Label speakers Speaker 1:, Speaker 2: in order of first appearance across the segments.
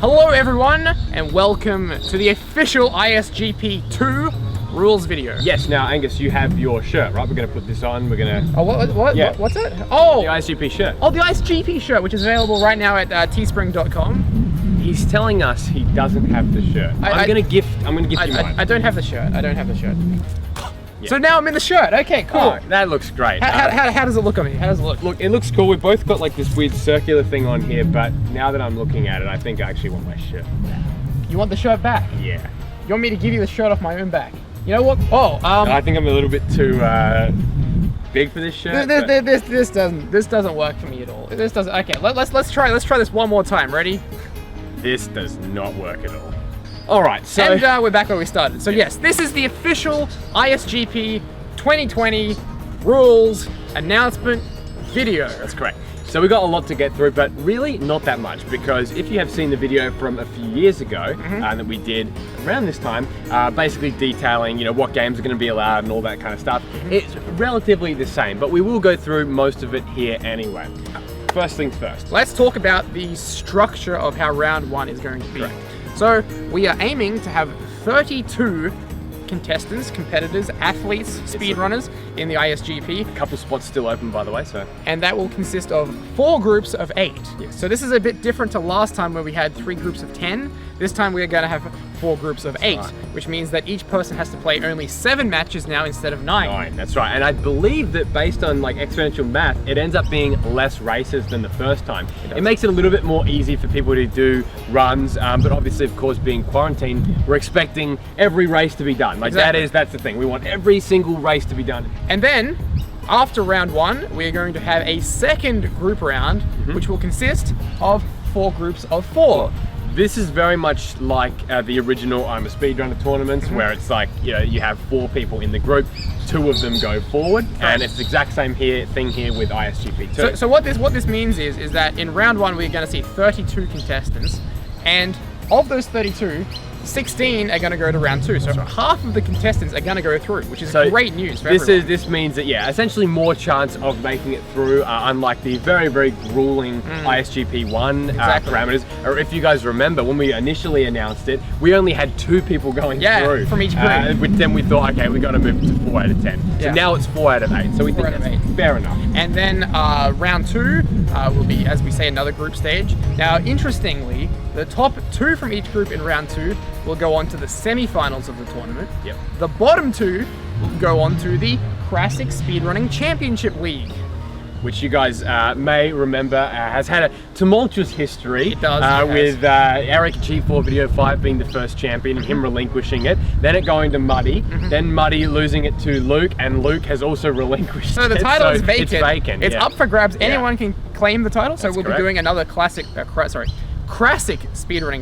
Speaker 1: Hello everyone, and welcome to the official ISGP 2 rules video.
Speaker 2: Yes, now Angus, you have your shirt, right? We're going to put this on, we're going to...
Speaker 1: Oh, what?
Speaker 2: Yeah.
Speaker 1: What's it? Oh!
Speaker 2: The ISGP shirt.
Speaker 1: Oh, the ISGP shirt, which is available right now at teespring.com.
Speaker 2: He's telling us he doesn't have the shirt. I'm going to gift you mine.
Speaker 1: I don't have the shirt.
Speaker 2: Yeah.
Speaker 1: So now I'm in the shirt. Okay, cool.
Speaker 2: Oh, that looks great.
Speaker 1: How does it look on me? How does it look?
Speaker 2: Look, it looks cool. We've both got like this weird circular thing on here, but now that I'm looking at it, I think I actually want my shirt back.
Speaker 1: You want the shirt back?
Speaker 2: Yeah.
Speaker 1: You want me to give you the shirt off my own back? You know what? Oh,
Speaker 2: I think I'm a little bit too big for this shirt.
Speaker 1: This doesn't work for me at all. This doesn't. Okay, let's try this one more time. Ready?
Speaker 2: This does not work at all. All right, so
Speaker 1: and we're back where we started. So yes, this is the official ISGP 2020 rules announcement video.
Speaker 2: That's correct. So we got a lot to get through, but really not that much, because if you have seen the video from a few years ago that we did around this time, basically detailing, you know, what games are going to be allowed and all that kind of stuff, it's relatively the same, but we will go through most of it here anyway. First things first.
Speaker 1: Let's talk about the structure of how round one is going to be. Correct. So we are aiming to have 32 contestants, competitors, athletes, speedrunners in the ISGP.
Speaker 2: A couple spots still open, by the way, so.
Speaker 1: And that will consist of 4 groups of 8.
Speaker 2: Yes.
Speaker 1: So this is a bit different to last time where we had 3 groups of 10. This time we are going to have 4 groups of 8, which means that each person has to play only 7 matches now instead of 9.
Speaker 2: That's right. And I believe that based on like exponential math, it ends up being less races than the first time. It makes it a little bit more easy for people to do runs, but obviously, of course, being quarantined, we're expecting every race to be done. Like that's the thing. We want every single race to be done.
Speaker 1: And then, after round 1, we are going to have a second group round, which will consist of 4 groups of 4.
Speaker 2: This is very much like the original I'm a Speedrunner tournaments, where it's like, you know, you have 4 people in the group, 2 of them go forward, and it's the exact same thing here with ISGP2.
Speaker 1: So what this means is that in round 1 we're going to see 32 contestants, and of those 32, 16 are going to go to round 2. So half of the contestants are going to go through, which is great news for everyone.
Speaker 2: This means that, yeah, essentially more chance of making it through, unlike the very, very grueling ISGP 1 parameters. Or if you guys remember, when we initially announced it, we only had 2 people going through.
Speaker 1: From each group.
Speaker 2: Which then we thought, okay, we got to move it to 4 out of 10. So now it's 4 out of 8. So we think that's fair enough.
Speaker 1: And then round 2 will be, as we say, another group stage. Now, interestingly, the top 2 from each group in round 2 will go on to the semi-finals of the tournament.
Speaker 2: Yep.
Speaker 1: The bottom 2 will go on to the Classic Speedrunning Championship League,
Speaker 2: which you guys may remember has had a tumultuous history.
Speaker 1: It does.
Speaker 2: With Eric G4 Video 5 being the first champion and him relinquishing it, then it going to Muddy, then Muddy losing it to Luke, and Luke has also relinquished it.
Speaker 1: So the title is vacant.
Speaker 2: It's vacant.
Speaker 1: It's up for grabs. Anyone can claim the title. So we'll be doing another Classic Speedrunning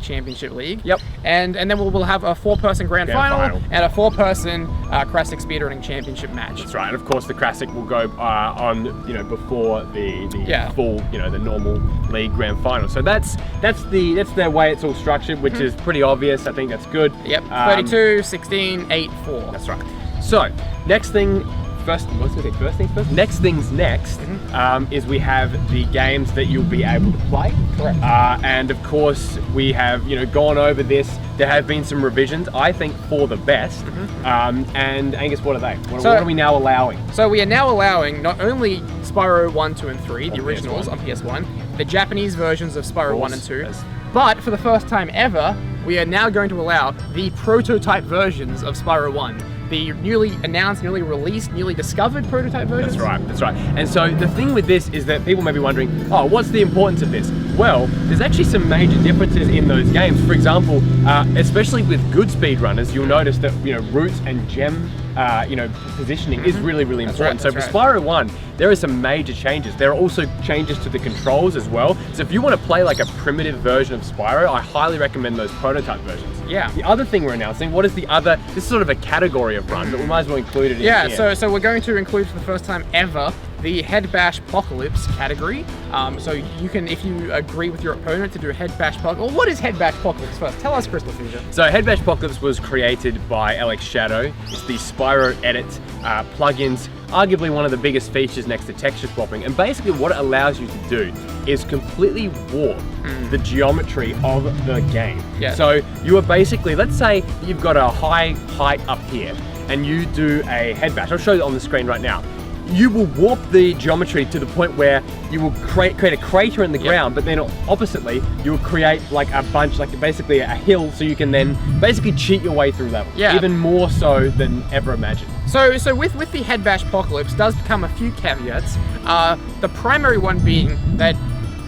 Speaker 1: Championship League.
Speaker 2: Yep.
Speaker 1: And then we'll have a 4-person grand final and a 4-person Classic Speedrunning Championship match.
Speaker 2: That's right. And of course the Classic will go on, you know, before the full, you know, the normal league grand final. So that's the way it's all structured, which is pretty obvious. I think that's good.
Speaker 1: Yep. 32, 16, 8, 4.
Speaker 2: That's right. So next thing. Next things next is we have the games that you'll be able to play.
Speaker 1: Correct.
Speaker 2: And of course we have, you know, gone over this. There have been some revisions, I think, for the best. And Angus, what are they? What are we now allowing?
Speaker 1: So we are now allowing not only Spyro 1, 2, and 3, the originals on PS1, the Japanese versions of Spyro 1 and 2, but for the first time ever, we are now going to allow the prototype versions of Spyro 1. The newly announced, newly released, newly discovered prototype versions?
Speaker 2: That's right. And so the thing with this is that people may be wondering, oh, what's the importance of this? Well, there's actually some major differences in those games. For example, especially with good speedrunners, you'll notice that, you know, routes and gem positioning is really, really important. So for Spyro 1, there are some major changes. There are also changes to the controls as well. So if you want to play like a primitive version of Spyro, I highly recommend those prototype versions.
Speaker 1: Yeah.
Speaker 2: The other thing we're announcing, what is the other, this is sort of a category of run, but we might as well include it in here.
Speaker 1: So we're going to include for the first time ever the Head Bash Apocalypse category. So you can, if you agree with your opponent, to do a Head Bash Apocalypse. Well, what is Head Bash Apocalypse first? Tell us, Crystal Fusion.
Speaker 2: So Head Bash Apocalypse was created by Alex Shadow. It's the Spyro Edit plugins, arguably one of the biggest features next to texture swapping. And basically what it allows you to do is completely warp the geometry of the game.
Speaker 1: Yeah.
Speaker 2: So you are basically, let's say you've got a high height up here and you do a head bash. I'll show you on the screen right now. You will warp the geometry to the point where you will create a crater in the ground, but then oppositely, you will create like a bunch, like basically a hill, so you can then basically cheat your way through levels.
Speaker 1: Yeah.
Speaker 2: Even more so than ever imagined.
Speaker 1: So with the head bash apocalypse does come a few caveats. The primary one being that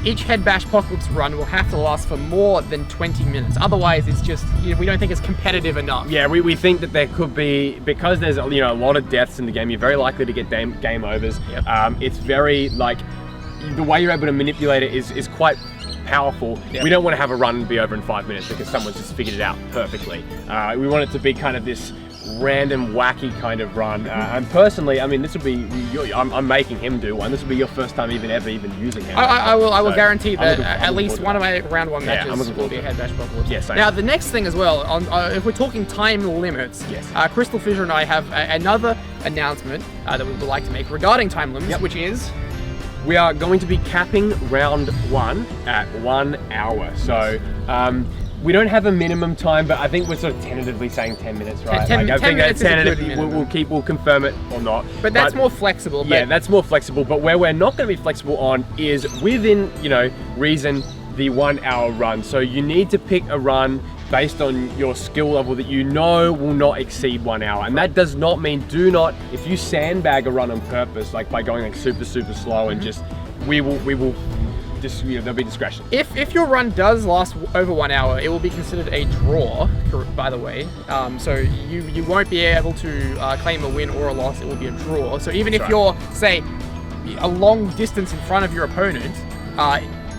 Speaker 1: each head bash apocalypse run will have to last for more than 20 minutes. Otherwise, it's just, we don't think it's competitive enough.
Speaker 2: Yeah, we think that there could be, because there's a lot of deaths in the game, you're very likely to get game overs.
Speaker 1: Yep.
Speaker 2: It's very, like, the way you're able to manipulate it is quite powerful.
Speaker 1: Yep.
Speaker 2: We don't want to have a run be over in 5 minutes because someone's just figured it out perfectly. We want it to be kind of this random, wacky kind of run. And personally, I mean, this will be, I'm making him do one. This will be your first time ever even using him.
Speaker 1: I will guarantee that at least one of my round one
Speaker 2: Yeah,
Speaker 1: matches will be a head bash apocalypse.
Speaker 2: Yes,
Speaker 1: now, the next thing as well, if we're talking time limits,
Speaker 2: yes.
Speaker 1: Crystal Fissure and I have another announcement that we would like to make regarding time limits, which is...
Speaker 2: We are going to be capping round 1 at 1 hour. So, we don't have a minimum time, but I think we're sort of tentatively saying 10 minutes, right?
Speaker 1: 10
Speaker 2: I think
Speaker 1: minutes is a good
Speaker 2: tentative. We'll confirm it or not.
Speaker 1: But that's more flexible.
Speaker 2: Yeah, that's more flexible. But where we're not going to be flexible on is within, reason, the 1 hour run. So you need to pick a run based on your skill level that you know will not exceed 1 hour. And that does not mean if you sandbag a run on purpose, like by going like super slow and just, we will just, there'll be discretion.
Speaker 1: If your run does last over 1 hour, it will be considered a draw, by the way. So you won't be able to claim a win or a loss. It will be a draw. So even if you're, say, a long distance in front of your opponent,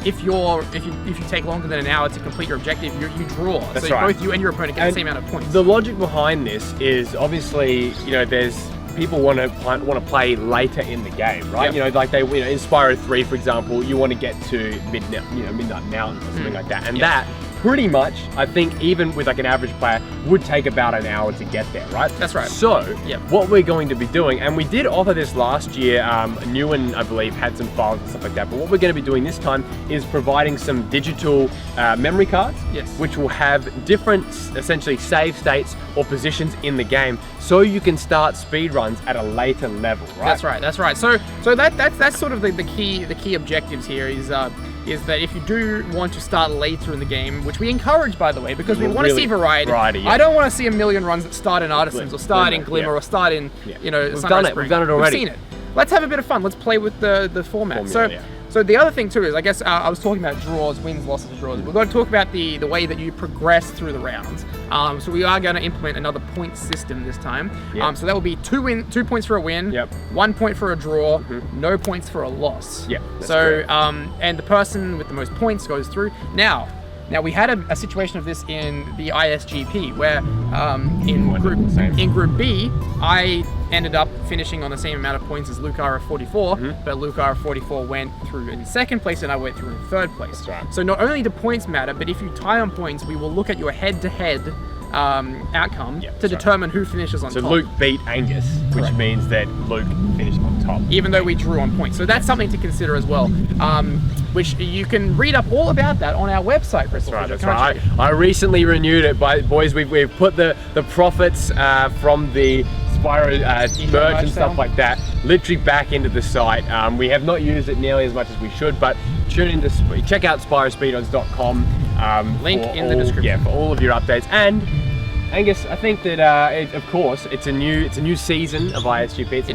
Speaker 1: if you take longer than an hour to complete your objective, you draw.
Speaker 2: That's
Speaker 1: so
Speaker 2: right.
Speaker 1: Both you and your opponent get the same amount of points.
Speaker 2: The logic behind this is obviously, there's people want to play later in the game, right?
Speaker 1: Yep.
Speaker 2: Like in Spyro 3, for example, you want to get to Midnight Mountain or something like that, and that pretty much, I think, even with like an average player, would take about an hour to get there, right?
Speaker 1: That's right.
Speaker 2: So, what we're going to be doing, and we did offer this last year, Newen, I believe, had some files and stuff like that, but what we're going to be doing this time is providing some digital memory cards, which will have different, essentially, save states or positions in the game, so you can start speedruns at a later level, right?
Speaker 1: That's right. So that's sort of the key objectives here is that if you do want to start later in the game, which we encourage, by the way, because we want to see variety. I don't want to see a million runs that start in Artisans or start in Glimmer or start in,
Speaker 2: We've done it already.
Speaker 1: We've seen it. Let's have a bit of fun. Let's play with the format. So the other thing too is, I guess I was talking about draws, wins, losses, draws. We're going to talk about the way that you progress through the rounds. So we are going to implement another point system this time. So that will be 2 points for a win, 1 point for a draw, no points for a loss. So and the person with the most points goes through. Now we had a situation of this in the ISGP where in Group B, I ended up finishing on the same amount of points as Lucar of 44, but Lucar of 44 went through in second place and I went through in third place.
Speaker 2: That's right.
Speaker 1: So not only do points matter, but if you tie on points, we will look at your head-to-head outcome to determine who finishes on top.
Speaker 2: So Luke beat Angus, which means that Luke finished on top.
Speaker 1: Even though we drew on points. So that's something to consider as well. Which you can read up all about that on our website, Crystal.
Speaker 2: That's right. I recently renewed it, boys. We've put the profits from the Spyro merch and stuff like that literally back into the site. We have not used it nearly as much as we should, but check out SpyroSpeedruns.com.
Speaker 1: Link in the description.
Speaker 2: Yeah, for all of your updates. And Angus, I think that of course it's a new season of ISGP. It's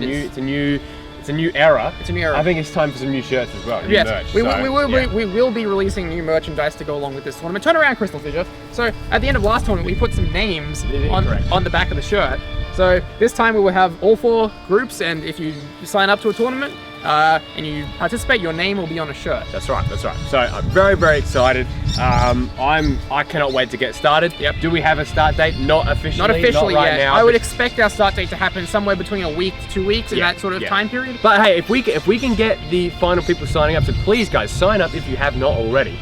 Speaker 2: a new era.
Speaker 1: It's a new era.
Speaker 2: I think it's time for some new shirts as well.
Speaker 1: Yes, we will be releasing new merchandise to go along with this tournament. Turn around, Crystal Fissure. So at the end of last tournament, we put some names on the back of the shirt. So this time we will have all 4 groups, and if you sign up to a tournament and you participate, your name will be on a shirt.
Speaker 2: That's right. So I'm very, very excited. I cannot wait to get started. Do we have a start date? Not officially. Not right
Speaker 1: yet.
Speaker 2: now.
Speaker 1: I would expect our start date to happen somewhere between a week to 2 weeks in that sort of time period.
Speaker 2: But hey, if we can get the final people signing up, so please guys, sign up if you have not already.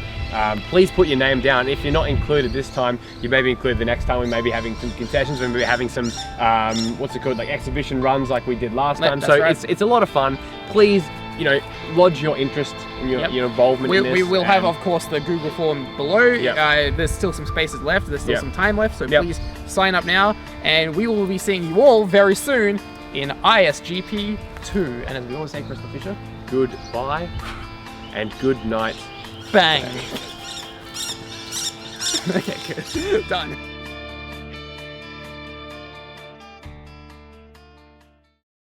Speaker 2: Please put your name down. If you're not included this time, you may be included the next time. We may be having some concessions. We may be having some, like exhibition runs like we did last time. So it's a lot of fun. Please you know, lodge your interest and your involvement in this.
Speaker 1: We will have, of course, the Google form below.
Speaker 2: Yep.
Speaker 1: There's still some spaces left. There's still
Speaker 2: Yep.
Speaker 1: some time left, so
Speaker 2: Yep.
Speaker 1: please sign up now. And we will be seeing you all very soon in ISGP 2. And as we always say, Christopher Fisher,
Speaker 2: Goodbye and good night.
Speaker 1: bang. Okay, good. Done.